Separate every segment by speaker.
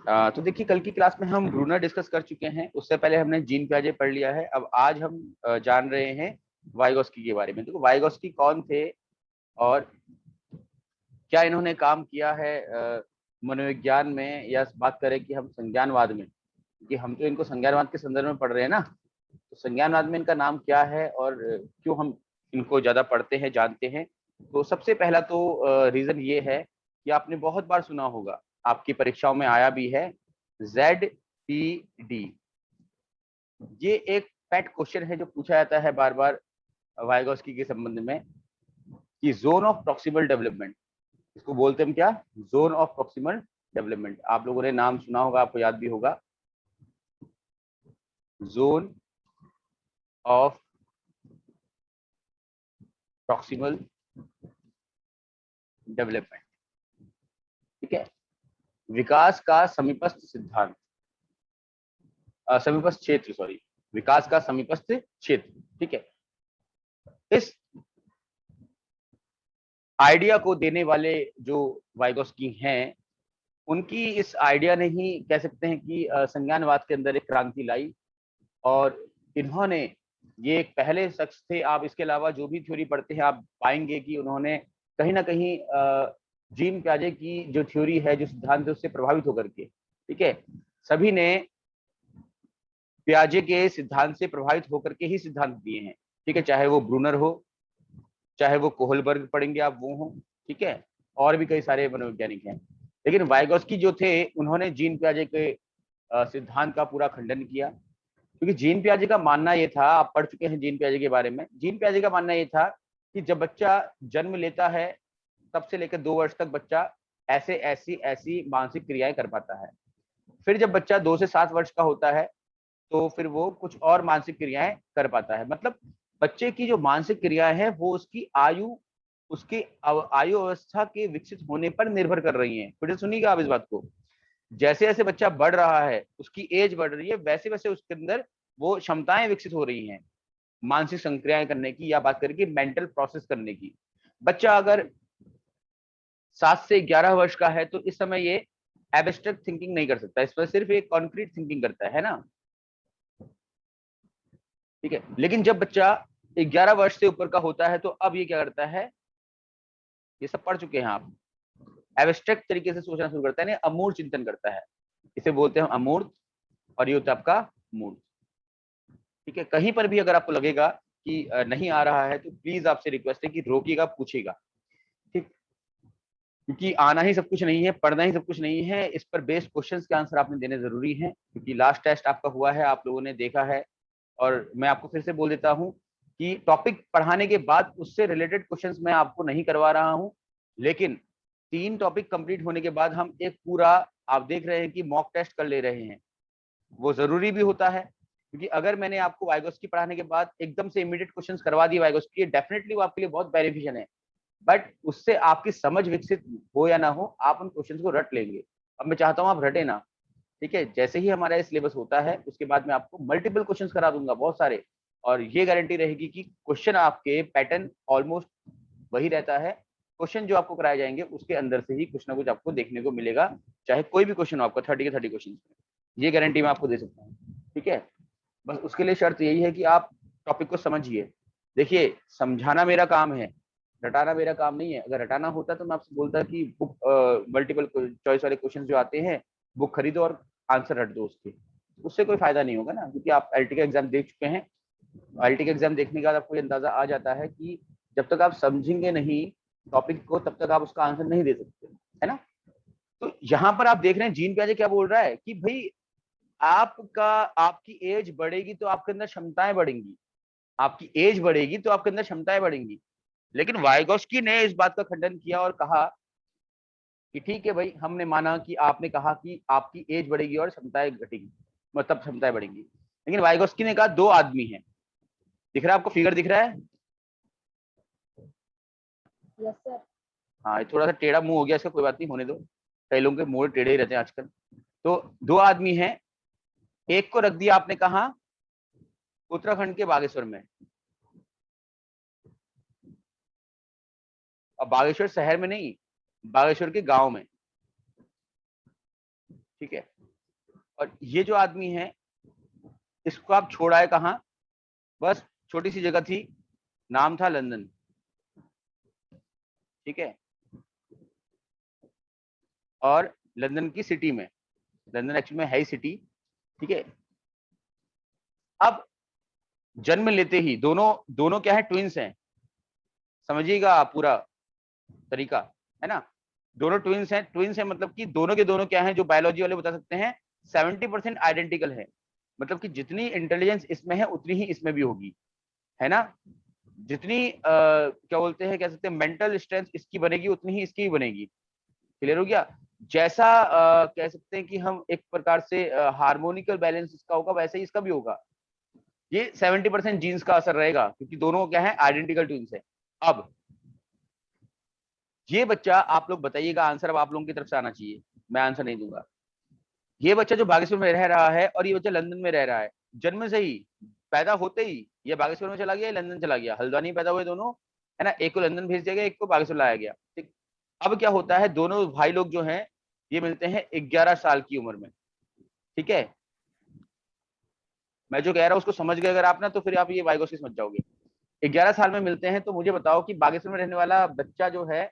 Speaker 1: तो देखिए, कल की क्लास में हम ब्रूनर डिस्कस कर चुके हैं। उससे पहले हमने जीन पियाजे पढ़ लिया है। अब आज हम जान रहे हैं वाइगोस्की के बारे में। देखो, वाइगोस्की कौन थे और क्या इन्होंने काम किया है मनोविज्ञान में, या बात करें कि हम संज्ञानवाद में, कि हम तो इनको संज्ञानवाद के संदर्भ में पढ़ रहे हैं ना। तो संज्ञानवाद में इनका नाम क्या है और क्यों हम इनको ज्यादा पढ़ते हैं, जानते हैं। तो सबसे पहला तो रीजन ये है कि आपने बहुत बार सुना होगा, आपकी परीक्षाओं में आया भी है, ZPD। ये एक पेट क्वेश्चन है जो पूछा जाता है बार बार वाइगोस्की के संबंध में, कि जोन ऑफ प्रॉक्सिमल डेवलपमेंट, इसको बोलते हैं हम क्या, जोन ऑफ प्रॉक्सिमल डेवलपमेंट। आप लोगों ने नाम सुना होगा, आपको याद भी होगा, जोन ऑफ प्रॉक्सिमल डेवलपमेंट। ठीक है, विकास का समीपस्थ सिद्धांत, समीपस्थ क्षेत्र, सॉरी, विकास का समीपस्थ क्षेत्र। ठीक है, इस आइडिया को देने वाले जो वाइगोस्की हैं, उनकी इस आइडिया ने ही कह सकते हैं कि संज्ञानवाद के अंदर एक क्रांति लाई। और इन्होंने, ये एक पहले शख्स थे। आप इसके अलावा जो भी थ्योरी पढ़ते हैं, आप पाएंगे कि उन्होंने कहीं ना कहीं जीन पियाजे की जो थ्योरी है, जो सिद्धांत है, उससे प्रभावित होकर के, ठीक है, सभी ने पियाजे के सिद्धांत से प्रभावित होकर के ही सिद्धांत दिए हैं। ठीक है, चाहे वो ब्रूनर हो, चाहे वो कोहलबर्ग पढ़ेंगे आप, वो हो, ठीक है, और भी कई सारे मनोवैज्ञानिक हैं। लेकिन वाइगोस्की जो थे, उन्होंने जीन पियाजे के सिद्धांत का पूरा खंडन किया। क्योंकि जीन पियाजे का मानना ये था, आप पढ़ चुके हैं जीन पियाजे के बारे में, जीन पियाजे का मानना ये था कि जब बच्चा जन्म लेता है, तब से लेकर 2 वर्ष तक बच्चा ऐसे ऐसी ऐसी मानसिक क्रियाएं कर पाता है। फिर जब बच्चा 2 से 7 वर्ष का होता है, तो फिर वो कुछ और मानसिक क्रियाएं कर पाता है। मतलब बच्चे की जो मानसिक क्रियाएं हैं, वो उसकी आयु, उसकी आयु अवस्था के विकसित होने पर निर्भर कर रही हैं। फिर सुनिएगा आप इस बात को, जैसे जैसे बच्चा बढ़ रहा है, उसकी एज बढ़ रही है, वैसे वैसे उसके अंदर वो क्षमताएं विकसित हो रही हैं, मानसिक संक्रियाएं करने की, या बात करें कि मेंटल प्रोसेस करने की। बच्चा अगर 7 से 11 वर्ष का है, तो इस समय ये एब्स्ट्रैक्ट थिंकिंग नहीं कर सकता, इस पर सिर्फ एक कॉन्क्रीट थिंकिंग करता है ना। ठीक है, लेकिन जब बच्चा 11 वर्ष से ऊपर का होता है, तो अब ये क्या करता है, ये सब पढ़ चुके हैं आप, एब्स्ट्रैक्ट तरीके से सोचना शुरू करता है, अमूर्त चिंतन करता है। इसे बोलते हैं अमूर्त, और ये होता है आपका मूर्त। ठीक है, कहीं पर भी अगर आपको लगेगा कि नहीं आ रहा है, तो प्लीज आपसे रिक्वेस्ट है कि रोकिएगा, पूछिएगा। ठीक, क्योंकि आना ही सब कुछ नहीं है, पढ़ना ही सब कुछ नहीं है, इस पर बेस्ड क्वेश्चंस के आंसर आपने देने जरूरी है। क्योंकि लास्ट टेस्ट आपका हुआ है, आप लोगों ने देखा है। और मैं आपको फिर से बोल देता हूं कि टॉपिक पढ़ाने के बाद उससे रिलेटेड क्वेश्चंस मैं आपको नहीं करवा रहा हूं, लेकिन 3 टॉपिक कंप्लीट होने के बाद हम एक पूरा, आप देख रहे हैं कि मॉक टेस्ट कर ले रहे हैं। वो जरूरी भी होता है, क्योंकि अगर मैंने आपको वाइगोस्की पढ़ाने के बाद एकदम से इमीडिएट क्वेश्चंस करवा दिए वाइगोस्की, डेफिनेटली वो आपके लिए बहुत बेनिफिशियल है, बट उससे आपकी समझ विकसित हो या ना हो, आप उन क्वेश्चंस को रट लेंगे। अब मैं चाहता हूं आप रटे ना। ठीक है, जैसे ही हमारा ये सिलेबस होता है, उसके बाद मैं आपको मल्टीपल क्वेश्चंस करा दूंगा, बहुत सारे। और ये गारंटी रहेगी कि क्वेश्चन आपके पैटर्न ऑलमोस्ट वही रहता है। क्वेश्चन जो आपको कराए जाएंगे, उसके अंदर से ही कुछ ना कुछ आपको देखने को मिलेगा, चाहे कोई भी क्वेश्चन हो आपका 30 के 30 क्वेश्चन। ये गारंटी मैं आपको दे सकता हूँ। ठीक है, बस उसके लिए शर्त यही है कि आप टॉपिक को समझिए। देखिए, समझाना मेरा काम है, रटाना मेरा काम नहीं है। अगर रटाना होता तो मैं आपसे बोलता कि बुक मल्टीपल चॉइस वाले क्वेश्चन जो आते हैं, बुक खरीदो और आंसर रट दो उसके। उससे कोई फायदा नहीं होगा ना, क्योंकि आप एलटी का एग्जाम देख चुके हैं। एलटी का एग्जाम देखने के बाद आपको अंदाजा आ जाता है कि जब तक आप समझेंगे नहीं टॉपिक को, तब तक आप उसका आंसर नहीं दे सकते, है ना। तो यहाँ पर आप देख रहे हैं जीन पियाजे क्या बोल रहा है कि भाई, आपका आपकी एज बढ़ेगी तो आपके अंदर क्षमताएं बढ़ेंगी, आपकी एज बढ़ेगी तो आपके अंदर क्षमताएं बढ़ेंगी। लेकिन वाइगोस्की ने इस बात का खंडन किया और कहा कि ठीक है भाई, हमने माना कि आपने कहा कि आपकी एज बढ़ेगी और क्षमताएं घटेगी, मतलब क्षमताएं बढ़ेंगी। लेकिन वाइगोस्की ने कहा 2 आदमी हैं। दिख रहा है आपको, फिगर दिख रहा है?
Speaker 2: Yes sir.
Speaker 1: हाँ, ये थोड़ा सा टेढ़ा मुंह हो गया, इसका कोई बात नहीं, होने दो। कई लोगों के मुंह टेढ़े ही रहते हैं आजकल। तो 2 आदमी हैं, एक को रख दिया आपने कहा उत्तराखंड के बागेश्वर में। अब बागेश्वर शहर में नहीं, बागेश्वर के गांव में। ठीक है। और ये जो आदमी है इसको आप छोड़ आए कहाँ, बस छोटी सी जगह थी, नाम था लंदन। ठीक है, और लंदन की सिटी में, लंदन एक्चुअली में है ही सिटी। ठीक है, अब जन्म लेते ही दोनों दोनों क्या है, ट्विंस हैं। समझिएगा आप पूरा तरीका, है ना। दोनों ट्विंस हैं, ट्विंस हैं मतलब कि दोनों के दोनों क्या हैं, जो बायोलॉजी वाले बता सकते हैं 70% आइडेंटिकल है। मतलब कि जितनी इंटेलिजेंस इसमें है उतनी ही इसमें भी होगी, है ना। जितनी क्या बोलते हैं, कह सकते हैं मेंटल स्ट्रेंथ इसकी बनेगी उतनी ही इसकी भी बनेगी। क्लियर हो गया। जैसा कह सकते हैं कि हम एक प्रकार से हार्मोनिकल बैलेंस इसका होगा, वैसे ही इसका भी होगा। ये 70% जीन्स का असर रहेगा, क्योंकि दोनों क्या है, आइडेंटिकल ट्विंस है। अब ये बच्चा, आप लोग बताइएगा, आंसर अब आप लोगों की तरफ से आना चाहिए, मैं आंसर नहीं दूंगा। ये बच्चा जो बागेश्वर में रह रहा है और ये बच्चा लंदन में रह रहा है, जन्म से ही, पैदा होते ही ये बागेश्वर में चला गया, ये लंदन चला गया, हल्द्वानी पैदा हुए दोनों, है ना। एक को लंदन भेज दिया गया, एक को बागेश्वर लाया गया। ठीक। अब क्या होता है, दोनों भाई लोग जो हैं ये मिलते हैं 11 साल की उम्र में। ठीक है, मैं जो कह रहा हूँ उसको समझ गए अगर आप ना, तो फिर आप ये वाइगोसिस समझ जाओगे। 11 साल में मिलते हैं, तो मुझे बताओ कि बागेश्वर में रहने वाला बच्चा जो है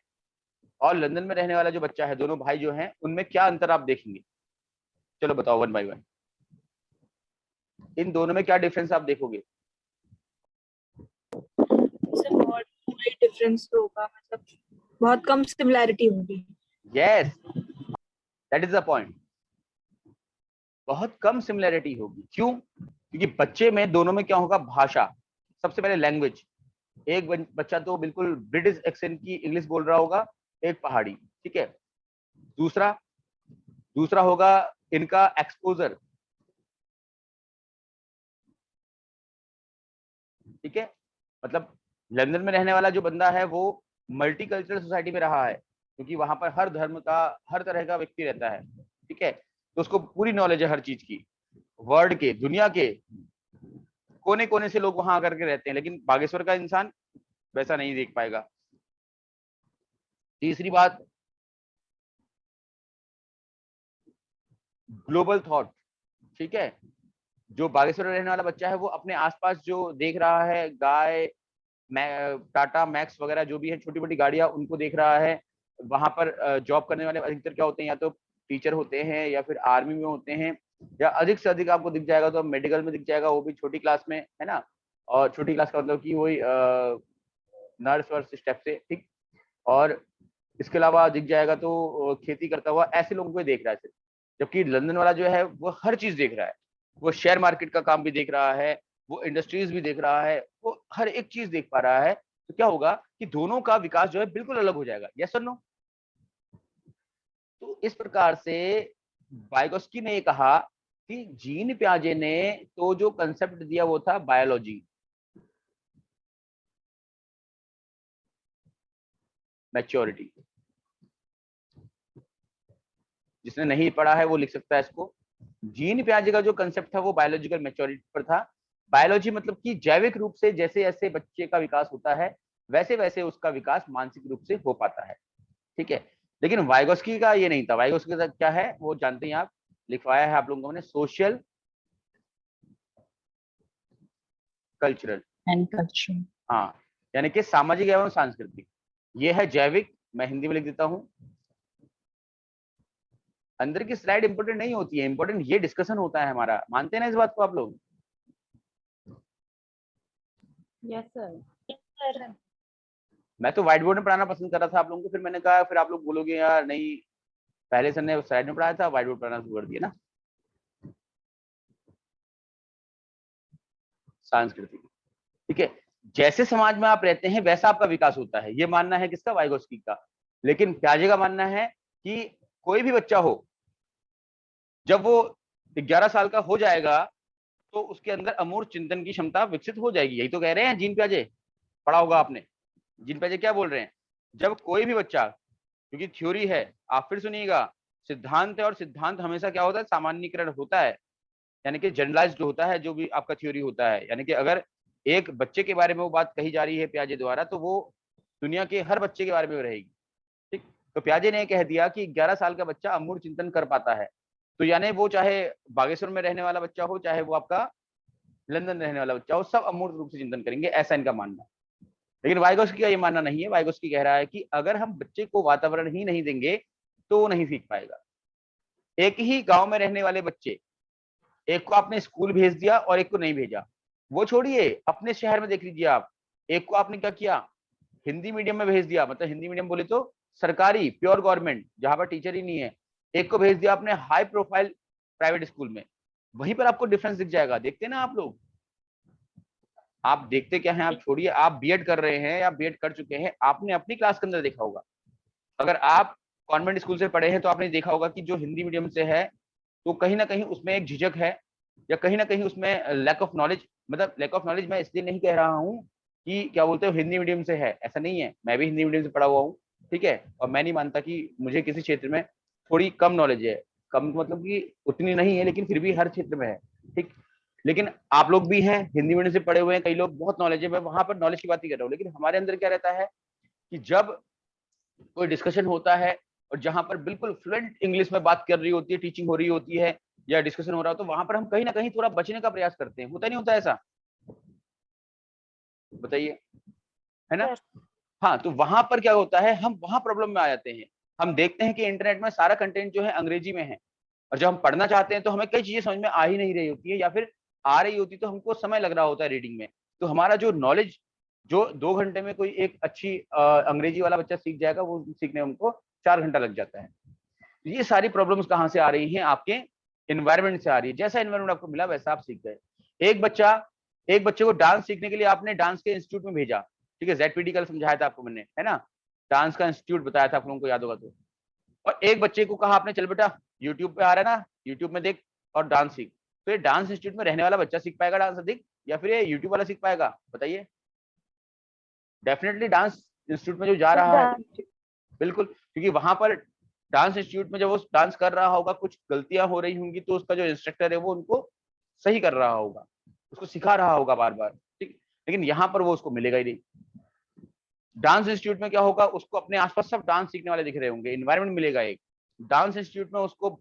Speaker 1: और लंदन में रहने वाला जो बच्चा है, दोनों भाई जो हैं, उनमें क्या अंतर आप देखेंगे। चलो बताओ वन बाय वन, इन दोनों में क्या डिफरेंस आप देखोगे।
Speaker 2: इससे बहुत कोई डिफरेंस होगा, मतलब बहुत कम सिमिलैरिटी होगी।
Speaker 1: Yes, that is the point. बहुत कम सिमिलैरिटी होगी, क्यों? क्योंकि बच्चे में दोनों में क्या होगा, भाषा, सबसे पहले लैंग्वेज। एक बच्चा तो बिल्कुल ब्रिटिश एक्सेंट की इंग्लिश बोल रहा होगा, एक पहाड़ी। ठीक है। दूसरा दूसरा होगा इनका एक्सपोजर। ठीक है, मतलब लंदन में रहने वाला जो बंदा है वो मल्टीकल्चरल सोसाइटी में रहा है, क्योंकि वहां पर हर धर्म का, हर तरह का व्यक्ति रहता है। ठीक है, तो उसको पूरी नॉलेज है हर चीज की, वर्ल्ड के, दुनिया के कोने कोने से लोग वहां आकर के रहते हैं, लेकिन बागेश्वर का इंसान वैसा नहीं देख पाएगा। तीसरी बात, ग्लोबल थॉट। ठीक है, जो बागेश्वर में रहने वाला बच्चा है वो अपने आसपास जो देख रहा है, गाय, टाटा मैक्स वगैरह जो भी है, छोटी मोटी गाड़ियां, उनको देख रहा है। वहां पर जॉब करने वाले अधिकतर क्या होते हैं, या तो टीचर होते हैं या फिर आर्मी में होते हैं, या अधिक से अधिक आपको दिख जाएगा तो मेडिकल में दिख जाएगा, वो भी छोटी क्लास में, है ना। और छोटी क्लास का मतलब कि वही नर्स वर्स स्टेप से। ठीक। और इसके अलावा दिख जाएगा तो खेती करता हुआ, ऐसे लोगों को देख रहा है सिर्फ। जबकि लंदन वाला जो है वो हर चीज देख रहा है, वो शेयर मार्केट का काम भी देख रहा है, वो इंडस्ट्रीज भी देख रहा है, वो हर एक चीज देख पा रहा है। तो क्या होगा कि दोनों का विकास जो है बिल्कुल अलग हो जाएगा। यस और नो। तो इस प्रकार से वाइगोस्की ने ये कहा कि जीन प्याजे ने तो जो कंसेप्ट दिया वो था बायोलॉजी, मैच्योरिटी। जिसने नहीं पढ़ा है वो लिख सकता है इसको। जीन प्याजे का जो कंसेप्ट था वो बायोलॉजिकल मैच्योरिटी पर था। बायोलॉजी मतलब कि जैविक रूप से जैसे जैसे बच्चे का विकास होता है वैसे वैसे उसका विकास मानसिक रूप से हो पाता है। ठीक है, लेकिन वाइगोस्की का ये नहीं था। वाइगोस्की का क्या है वो जानते हैं आप, लिखवाया है आप लोगों ने, सोशल कल्चरल
Speaker 2: एंड कल्चर।
Speaker 1: हाँ, यानी कि सामाजिक एवं सांस्कृतिक। ये है जैविक, मैं हिंदी में लिख देता हूँ। अंदर की स्लाइड इंपोर्टेंट नहीं होती है, इंपोर्टेंट ये डिस्कशन होता है हमारा, मानते हैं ना इस बात को आप लोग।
Speaker 2: Yes sir.
Speaker 1: मैं तो व्हाइट बोर्ड में पढ़ाना पसंद कर रहा था आप लोगों को, फिर मैंने कहा फिर आप लोग बोलोगे यार नहीं, पहले सर ने स्लाइड में पढ़ाया था, व्हाइट बोर्ड पढ़ाना शुरू कर दिया ना। सांस्कृतिक। ठीक है, जैसे समाज में आप रहते हैं वैसा आपका विकास होता है, ये मानना है किसका, वाइगोस्की का। लेकिन प्याजे का मानना है कि कोई भी बच्चा हो, जब वो 11 साल का हो जाएगा तो उसके अंदर अमूर्त चिंतन की क्षमता विकसित हो जाएगी। यही तो कह रहे हैं जीन प्याजे, पढ़ा होगा आपने। जीन प्याजे क्या बोल रहे हैं, जब कोई भी बच्चा, क्योंकि थ्योरी है, आप फिर सुनिएगा, सिद्धांत है और सिद्धांत हमेशा क्या होता है, सामान्यीकरण होता है, यानी कि जनरलाइज्ड होता है जो भी आपका थ्योरी होता है। यानी कि अगर एक बच्चे के बारे में वो बात कही जा रही है प्याजे द्वारा, तो वो दुनिया के हर बच्चे के बारे में रहेगी। ठीक, तो प्याजे ने कह दिया कि 11 साल का बच्चा अमूर्त चिंतन कर पाता है। तो यानी वो चाहे बागेश्वर में रहने वाला बच्चा हो, चाहे वो आपका लंदन रहने वाला बच्चा हो, सब अमूर्त रूप से चिंतन करेंगे, ऐसा इनका मानना है। लेकिन वाइगोस्की का ये मानना नहीं है। वाइगोस्की कह रहा है कि अगर हम बच्चे को वातावरण ही नहीं देंगे तो वो नहीं सीख पाएगा। एक ही गांव में रहने वाले बच्चे, एक को आपने स्कूल भेज दिया और एक को नहीं भेजा, वो छोड़िए, अपने शहर में देख लीजिए आप, एक को आपने क्या किया, हिंदी मीडियम में भेज दिया, मतलब हिंदी मीडियम बोले तो सरकारी प्योर गवर्नमेंट जहां पर टीचर ही नहीं है, एक को भेज दिया आपने हाई प्रोफाइल प्राइवेट स्कूल में, वहीं पर आपको डिफरेंस दिख जाएगा। देखते ना आप लोग, आप देखते क्या है, आप छोड़िए, आप बीएड कर रहे हैं या बीएड कर चुके हैं, आपने अपनी क्लास के अंदर देखा होगा। अगर आप कॉन्वेंट स्कूल से पढ़े हैं तो आपने देखा होगा कि जो हिंदी मीडियम से है तो कहीं ना कहीं उसमें एक झिझक है, या कहीं ना कहीं उसमें लैक ऑफ नॉलेज। मतलब लैक ऑफ नॉलेज मैं इसलिए नहीं कह रहा हूँ कि क्या बोलते हो हिंदी मीडियम से है, ऐसा नहीं है, मैं भी हिंदी मीडियम से पढ़ा हुआ हूँ, ठीक है, और मैं नहीं मानता कि मुझे किसी क्षेत्र में थोड़ी कम नॉलेज है, कम मतलब कि उतनी नहीं है, लेकिन फिर भी हर क्षेत्र में है, ठीक। लेकिन आप लोग भी हैं हिंदी मीडियम से पढ़े हुए हैं, कई लोग बहुत नॉलेज है, मैं वहां पर नॉलेज की बात ही कर रहा हूँ। लेकिन हमारे अंदर क्या रहता है कि जब कोई डिस्कशन होता है और जहां पर बिल्कुल फ्लुएंट इंग्लिश में बात कर रही होती है, टीचिंग हो रही होती है या डिस्कशन हो रहा हो, तो वहां पर हम कहीं ना कहीं थोड़ा बचने का प्रयास करते हैं, होता नहीं होता ऐसा, बताइए, है ना। हाँ, तो वहां पर क्या होता है, हम वहां प्रॉब्लम में आ जाते हैं। हम देखते हैं कि इंटरनेट में सारा कंटेंट जो है अंग्रेजी में है, और जब हम पढ़ना चाहते हैं तो हमें कई चीजें समझ में आ ही नहीं रही होती है, या फिर आ रही होती तो हमको समय लग रहा होता है रीडिंग में। तो हमारा जो नॉलेज, जो 2 घंटे में कोई एक अच्छी अंग्रेजी वाला बच्चा सीख जाएगा, वो सीखने में हमको 4 घंटा लग जाता है। ये सारी प्रॉब्लम्स कहाँ से आ रही हैं, आपके इन्वायरमेंट से आ रही है। जैसा इन्वायरमेंट आपको मिला वैसा आप सीख गए। एक बच्चा, एक बच्चे को डांस सीखने के लिए आपने डांस के इंस्टीट्यूट में भेजा, ठीक है, जेडपीडी कल समझाया था आपको मैंने, है ना, डांस का इंस्टीट्यूट बताया था, आप लोगों को याद होगा तो। और एक बच्चे को कहा आपने चल बेटा यूट्यूब पे आ रहा है ना, यूट्यूब में देख और डांस सीख। तो ये डांस इंस्टीट्यूट में रहने वाला बच्चा सीख पाएगा डांस अधिक, या फिर ये यूट्यूब वाला सीख पाएगा, बताइए। डेफिनेटली डांस इंस्टीट्यूट में जो जा रहा है, बिल्कुल, क्योंकि वहां पर डांस इंस्टीट्यूट में जब वो डांस कर रहा होगा, कुछ गलतियां हो रही होंगी तो उसका जो इंस्ट्रक्टर है वो उनको सही कर रहा होगा, उसको सिखा रहा होगा बार बार, ठीक। लेकिन यहाँ पर वो उसको मिलेगा ही नहीं। डांस इंस्टीट्यूट में क्या होगा, उसको अपने आसपास सब डांस सीखने वाले दिख रहे होंगे, इन्वायरमेंट मिलेगा एक। डांस इंस्टीट्यूट में उसको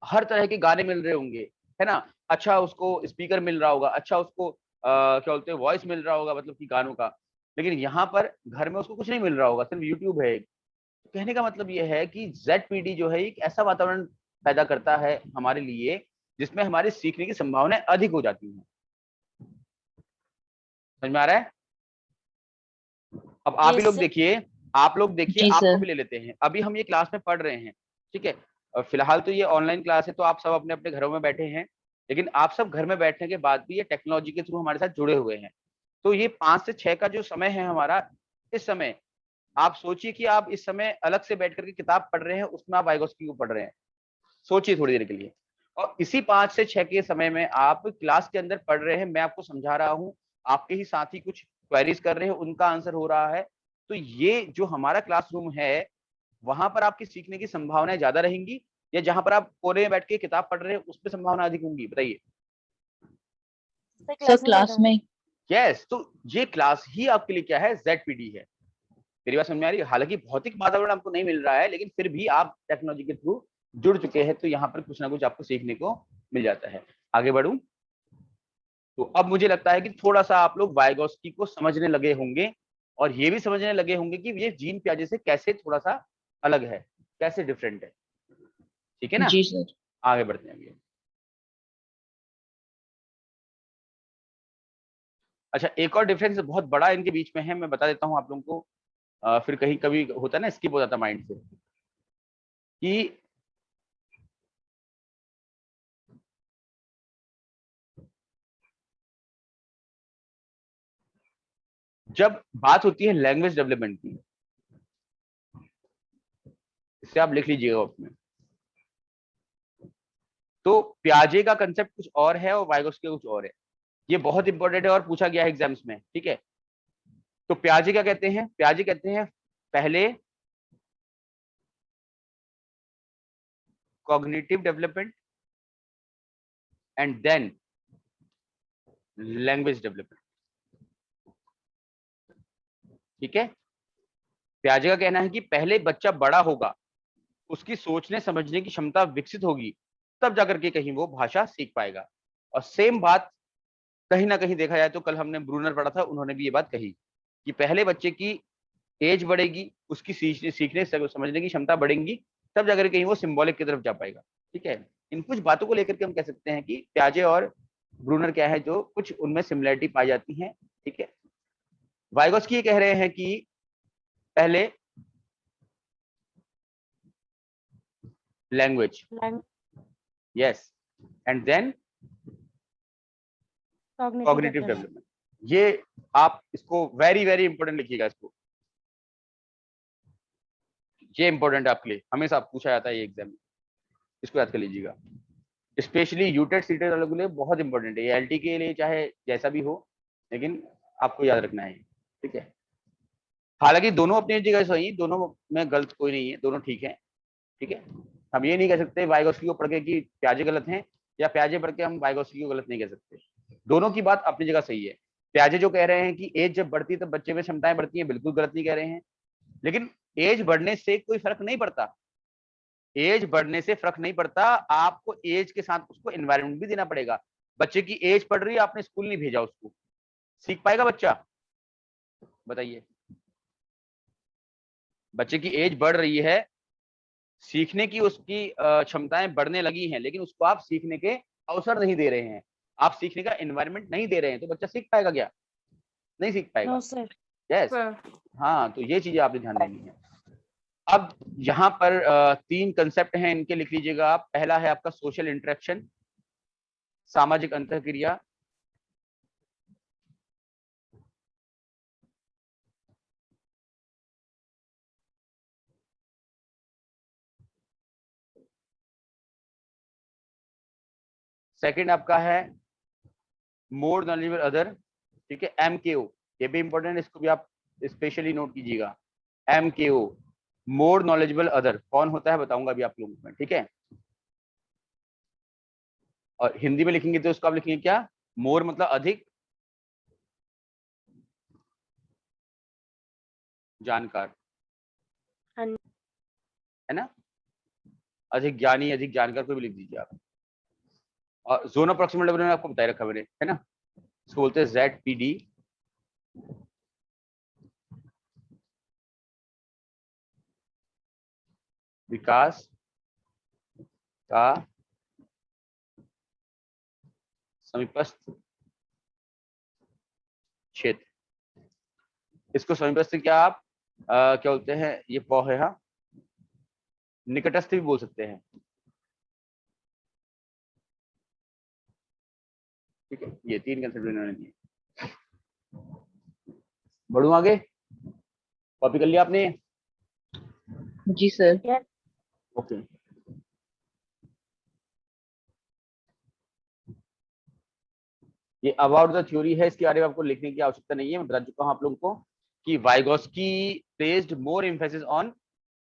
Speaker 1: हर तरह के गाने मिल रहे होंगे, है ना, अच्छा उसको स्पीकर मिल रहा होगा, अच्छा उसको क्या बोलते हैं वॉइस मिल रहा होगा, मतलब कि गानों का। लेकिन यहाँ पर घर में उसको कुछ नहीं मिल रहा होगा, सिर्फ यूट्यूब है। कहने का मतलब ये है कि ZPD जो है एक ऐसा वातावरण पैदा करता है हमारे लिए जिसमें हमारे सीखने की संभावनाएं अधिक हो जाती हैं। समझ में आ रहा है? अब आप ही लोग देखिए, आप लोग देखिए,
Speaker 3: जी
Speaker 1: आपको
Speaker 3: सर।
Speaker 1: भी ले लेते हैं, अभी हम ये क्लास में पढ़ रहे हैं, ठीक है, और फिलहाल तो ये ऑनलाइन क्लास है तो आप सब अपने अपने घरों में बैठे हैं, लेकिन आप सब घर में बैठने के बाद भी ये टेक्नोलॉजी के थ्रू हमारे साथ जुड़े हुए हैं। तो ये 5 से 6 का जो समय है हमारा, इस समय आप सोचिए कि आप इस समय अलग से बैठ करके किताब पढ़ रहे हैं, उसमें आप वाइगोस्की को पढ़ रहे हैं, सोचिए थोड़ी देर के लिए। और इसी 5 से 6 के समय में आप क्लास के अंदर पढ़ रहे हैं, मैं आपको समझा रहा हूँ, आपके ही साथी कुछ क्वेरीज कर रहे हैं, उनका आंसर हो रहा है। तो ये जो हमारा क्लासरूम है, वहां पर आपकी सीखने की संभावनाएं ज्यादा रहेंगी, या जहां पर आप कोने में बैठ के किताब पढ़ रहे हैं उसमें संभावना अधिक होंगी, बताइए।
Speaker 3: सर क्लास में।
Speaker 1: यस, तो ये क्लास ही आपके लिए क्या है, ZPD है। मेरी बात समझ में आ रही है? हालांकि भौतिक वातावरण आपको नहीं मिल रहा है, लेकिन फिर भी आप टेक्नोलॉजी के थ्रू जुड़ चुके हैं, तो यहाँ पर कुछ ना कुछ आपको सीखने को मिल जाता है। आगे बढ़ूं, तो अब मुझे लगता है कि थोड़ा सा आप लोग वाइगोस्की को समझने लगे होंगे, और ये भी समझने लगे होंगे कि ये जीन पियाजे से कैसे थोड़ा सा अलग है, कैसे डिफरेंट है, ठीक है ना।
Speaker 3: जी सर।
Speaker 1: आगे बढ़ते हैं आगे। अच्छा, एक और डिफरेंस बहुत बड़ा इनके बीच में है, मैं बता देता हूँ आप लोगों को, फिर कहीं कभी होता है ना स्किप हो जाता माइंड से, कि जब बात होती है लैंग्वेज डेवलपमेंट की, इसे आप लिख लीजिएगा अपने, तो प्याजे का कंसेप्ट कुछ और है और वाइगोस्की कुछ और है। ये बहुत इंपॉर्टेंट है और पूछा गया है एग्जाम्स में, ठीक है। तो प्याजे क्या कहते हैं, प्याजे कहते हैं पहले cognitive development and then language development, ठीक है। प्याजे का कहना है कि पहले बच्चा बड़ा होगा, उसकी सोचने समझने की क्षमता विकसित होगी, तब जाकर के कहीं वो भाषा सीख पाएगा। और सेम बात कहीं ना कहीं देखा जाए तो कल हमने ब्रूनर पढ़ा था, उन्होंने भी ये बात कही कि पहले बच्चे की एज बढ़ेगी, उसकी सीखने समझने की क्षमता बढ़ेगी, तब जाकर कहीं वो सिंबॉलिक की तरफ जा पाएगा। ठीक है, इन कुछ बातों को लेकर के हम कह सकते हैं कि प्याजे और ब्रूनर क्या है, जो कुछ उनमें सिमिलरिटी पाई जाती है। ठीक है, वाइगोस्की ये कह रहे हैं कि पहले language, yes, and then cognitive development. ये आप इसको वेरी वेरी इंपॉर्टेंट लिखिएगा, इसको, ये इंपॉर्टेंट है आपके लिए, हमेशा पूछा जाता है ये एग्जाम में, इसको याद कर लीजिएगा। स्पेशली यूटेट सीटेट वालों के लिए बहुत इंपॉर्टेंट है, ये एलटी के लिए चाहे जैसा भी हो, लेकिन आपको याद रखना है। ठीक है, हालांकि दोनों अपनी जगह सही, दोनों में गलत कोई नहीं है, दोनों ठीक है। ठीक है, हम ये नहीं कह सकते वाइगोस्की को पढ़ के कि प्याजे गलत हैं, या प्याजे पढ़ के हम वाइगोस्की को गलत नहीं कह सकते। दोनों की बात अपनी जगह सही है। प्याजे जो कह रहे हैं कि एज जब बढ़ती है तब बच्चे में क्षमताएं बढ़ती हैं, बिल्कुल गलत नहीं कह रहे हैं, लेकिन एज बढ़ने से कोई फर्क नहीं पड़ता, एज बढ़ने से फर्क नहीं पड़ता, आपको एज के साथ उसको एनवायरनमेंट भी देना पड़ेगा। बच्चे की एज बढ़ रही है, आपने स्कूल नहीं भेजा उसको, सीख पाएगा बच्चा? बताइए, बच्चे की एज बढ़ रही है, सीखने की उसकी क्षमताएं बढ़ने लगी हैं, लेकिन उसको आप सीखने के अवसर नहीं दे रहे हैं, आप सीखने का एनवायरनमेंट नहीं दे रहे हैं, तो बच्चा सीख पाएगा क्या? नहीं सीख पाएगा। यस, हाँ, तो ये चीजें आपने ध्यान देनी है। अब यहाँ पर 3 कंसेप्ट हैं, इनके लिख लीजिएगा आप। पहला है आपका सोशल इंटरेक्शन, सामाजिक अंतःक्रिया। सेकंड आपका है मोर नॉलेजेबल अदर। ठीक है, MKO, ये भी इंपॉर्टेंट है, इसको भी आप स्पेशली नोट कीजिएगा। MKO, मोर नॉलेजेबल अदर, कौन होता है बताऊंगा अभी आप लोगों को। ठीक है, और हिंदी में लिखेंगे तो उसको आप लिखेंगे क्या? मोर मतलब अधिक जानकार, है ना, अधिक ज्ञानी, अधिक जानकार, कोई भी लिख दीजिए आप। और जोन ऑफ प्रॉक्सिमल डेवलपमेंट आपको बताया रखा मैंने, है ना, इसको बोलते हैं ZPD। विकास का समीपस्थ क्षेत्र, इसको समीपस्थ क्या आप क्या बोलते हैं, ये पौ है, हाँ, निकटस्थ भी बोल सकते हैं। ठीक है, ये 3 कंसेप्ट इन्होंने दिए। बढ़ू आगे, कॉपी कर लिया आपने?
Speaker 3: जी सर।
Speaker 1: ओके, ये अबाउट द थ्योरी है, इसके बारे में आपको लिखने की आवश्यकता नहीं है, मैं बता चुका हूं आप लोगों को कि Vygotsky placed more emphasis on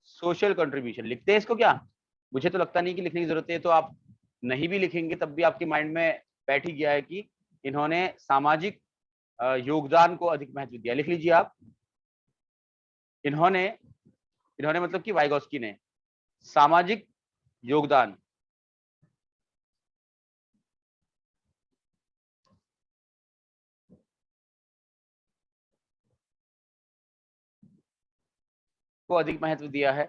Speaker 1: social contribution. लिखते हैं इसको क्या? मुझे तो लगता नहीं कि लिखने की जरूरत है, तो आप नहीं भी लिखेंगे तब भी आपके माइंड में बैठ ही गया है कि इन्होंने सामाजिक योगदान को अधिक महत्व दिया। लिख लीजिए आप, इन्होंने इन्होंने मतलब कि वाइगोस्की ने सामाजिक योगदान को अधिक महत्व दिया है।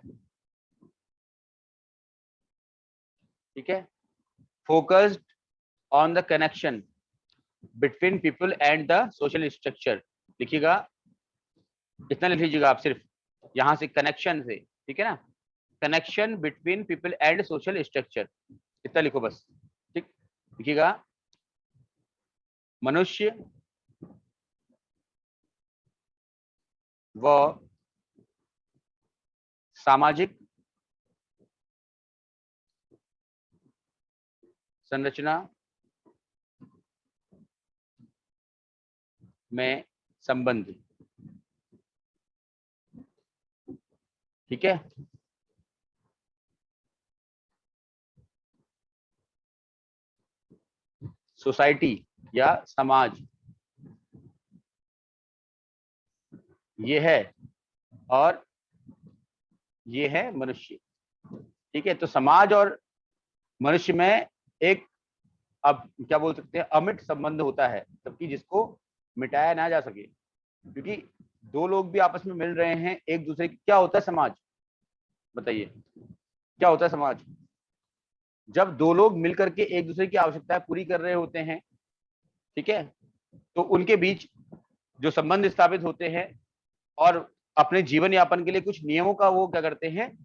Speaker 1: ठीक है, focused on the connection between people and the social structure. लिखिएगा, इतना लिख लीजिएगा आप सिर्फ यहां से, कनेक्शन से। ठीक है ना, connection between people and social structure, इतना लिखो बस। ठीक, लिखिएगा, मनुष्य व सामाजिक संरचना में संबंध। ठीक है, सोसाइटी या समाज ये है, और ये है मनुष्य। ठीक है, तो समाज और मनुष्य में एक, अब क्या बोल सकते हैं, अमिट संबंध होता है, जबकि जिसको मिटाया ना जा सके, क्योंकि दो लोग भी आपस में मिल रहे हैं एक दूसरे की। क्या होता है समाज, बताइए क्या होता है समाज? जब दो लोग मिलकर के एक दूसरे की आवश्यकताएं पूरी कर रहे होते हैं, ठीक है, तो उनके बीच जो संबंध स्थापित होते हैं और अपने जीवन यापन के लिए कुछ नियमों का वो क्या करते हैं,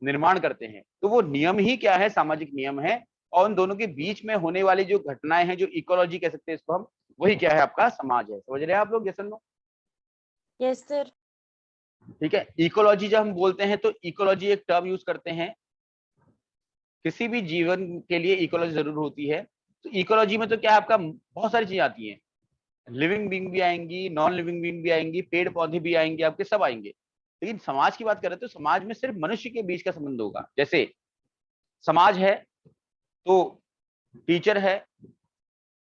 Speaker 1: निर्माण करते हैं। तो वो नियम ही क्या है, सामाजिक नियम है। और उन दोनों के बीच में होने वाली जो घटनाएं हैं, जो इकोलॉजी कह सकते हैं इसको हम, वही क्या है, आपका समाज है। समझ रहे हैं आप लोग? जैसे नो,
Speaker 3: यस सर।
Speaker 1: ठीक है। इकोलॉजी जब हम बोलते हैं तो इकोलॉजी एक टर्म यूज करते हैं, किसी भी जीवन के लिए इकोलॉजी जरूर होती है। तो इकोलॉजी में तो क्या है, आपका बहुत सारी चीजें आती हैं, लिविंग बीइंग भी आएंगी, नॉन लिविंग बीइंग भी आएंगी, पेड़ पौधे भी आएंगे, आपके सब आएंगे। लेकिन समाज की बात करें तो समाज में सिर्फ मनुष्य के बीच का संबंध होगा। जैसे समाज है तो टीचर है,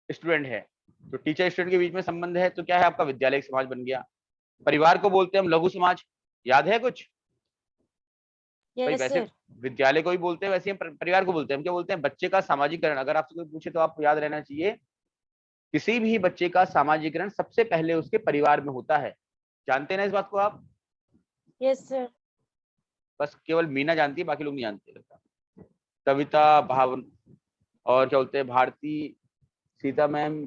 Speaker 1: स्टूडेंट है, तो टीचर स्टूडेंट के बीच में संबंध है, तो क्या है, आपका विद्यालय समाज बन गया। परिवार को बोलते हैं हम लघु समाज, याद है कुछ? भाई
Speaker 3: यस
Speaker 1: वैसे
Speaker 3: सर।
Speaker 1: विद्यालय को ही बोलते हैं, वैसे हम परिवार को बोलते हैं, हम क्या बोलते हैं, बच्चे का सामाजिकरण। अगर आपसे कोई पूछे तो आपको याद रहना चाहिए, किसी भी बच्चे का सामाजिकरण सबसे पहले उसके परिवार में होता है। जानते हैं ना इस बात को आप?
Speaker 3: Yes sir.
Speaker 1: बस केवल मीना जानती है, बाकी लोग नहीं जानते लगता। कविता, भावन, और क्या बोलते हैं, भारती, सीता मैम,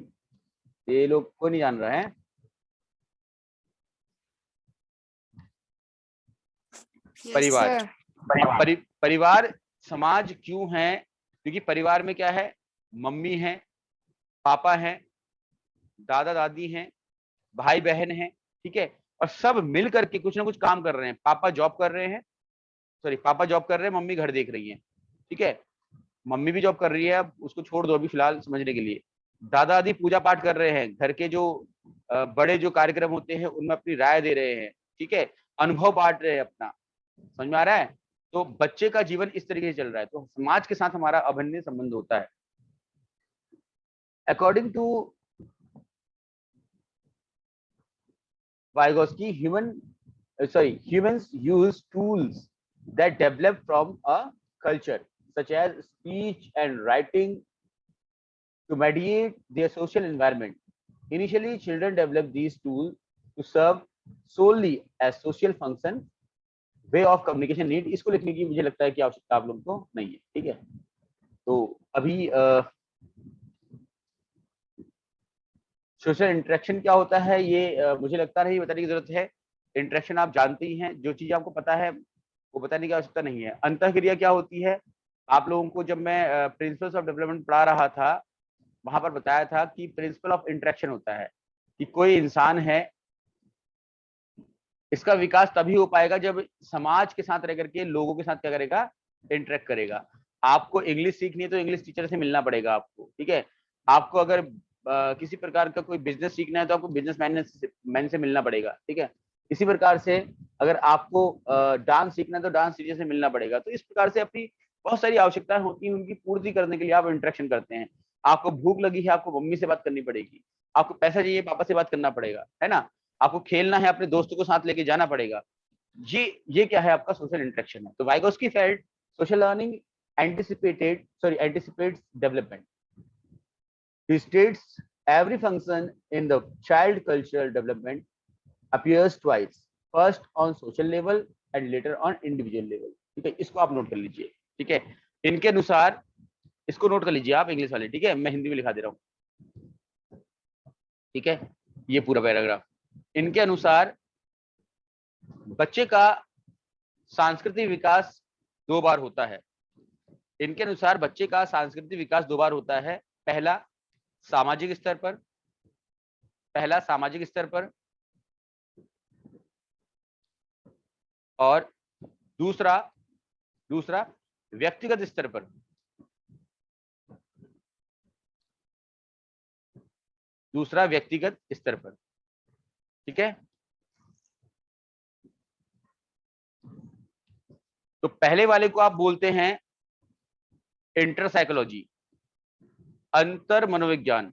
Speaker 1: ये लोग को नहीं जान रहे हैं। परिवार, परिवार समाज क्यों है? क्योंकि परिवार में क्या है, मम्मी है, पापा है, दादा दादी हैं, भाई बहन हैं, ठीक है, और सब मिल करके कुछ ना कुछ काम कर रहे हैं। पापा जॉब कर रहे हैं, सॉरी, पापा जॉब कर रहे हैं, मम्मी घर देख रही है, ठीक है। मम्मी भी जॉब कर रही है, अब उसको छोड़ दो अभी फिलहाल समझने के लिए। दादा दादी पूजा पाठ कर रहे हैं, घर के जो बड़े जो कार्यक्रम होते हैं उनमें अपनी राय दे रहे हैं, ठीक है, अनुभव बांट रहे हैं अपना। समझ में आ रहा है? तो बच्चे का जीवन इस तरीके से चल रहा है, तो समाज के साथ हमारा अभिन्न संबंध होता है। According to Vygotsky, humans use tools that develop from a culture, such as speech and writing, to mediate their social environment. Initially, children develop these tools to serve solely as social function, way of communication need. इसको लिखने की मुझे लगता है कि आवश्यकता आप लोगों को नहीं है, ठीक है। तो अभी सोशल इंटरेक्शन क्या होता है, ये मुझे लगता नहीं बताने की जरूरत है। इंटरेक्शन आप जानते ही हैं, जो चीज आपको पता है वो बताने की आवश्यकता नहीं है। अंतःक्रिया क्या होती है, आप लोगों को जब मैं प्रिंसिपल्स ऑफ डेवलपमेंट पढ़ा रहा था, वहां पर बताया था कि प्रिंसिपल ऑफ इंटरेक्शन होता है कि कोई इंसान है, इसका विकास तभी हो पाएगा जब समाज के साथ रह करके लोगों के साथ क्या करेगा, इंटरेक्ट करेगा। आपको इंग्लिश सीखनी है तो इंग्लिश टीचर से मिलना पड़ेगा आपको, ठीक है। आपको अगर किसी प्रकार का कोई बिजनेस सीखना है तो आपको बिजनेस मैन से मिलना पड़ेगा, ठीक है। इसी प्रकार से अगर आपको डांस सीखना है तो डांस टीचर से मिलना पड़ेगा। तो इस प्रकार से अपनी बहुत सारी आवश्यकताएं होती हैं, उनकी पूर्ति करने के लिए आप इंटरेक्शन करते हैं। आपको भूख लगी है, आपको मम्मी से बात करनी पड़ेगी। आपको पैसा चाहिए, पापा से बात करना पड़ेगा, है ना। आपको खेलना है, अपने दोस्तों को साथ लेके जाना पड़ेगा। ये क्या है, आपका सोशल इंटरेक्शन है। तो Vygotsky felt social learning anticipates development. He states every function in the child cultural development appears twice, first on social level and later on individual level. ठीक है, इसको आप नोट कर लीजिए, ठीक है। इनके अनुसार, इसको नोट कर लीजिए आप इंग्लिश वाले, ठीक है, मैं हिंदी में लिखा दे रहा हूँ, ठीक है। ये पूरा पैराग्राफ, इनके अनुसार बच्चे का सांस्कृतिक विकास दो बार होता है। इनके अनुसार बच्चे का सांस्कृतिक विकास दो बार होता है। पहला सामाजिक स्तर पर, और दूसरा दूसरा व्यक्तिगत स्तर पर। दूसरा व्यक्तिगत स्तर पर, ठीक है। तो पहले वाले को आप बोलते हैं इंटर साइकोलॉजी, अंतर मनोविज्ञान,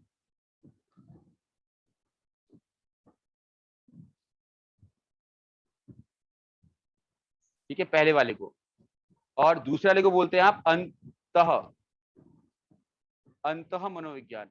Speaker 1: ठीक है, पहले वाले को। और दूसरे वाले को बोलते हैं आप अंतः मनोविज्ञान।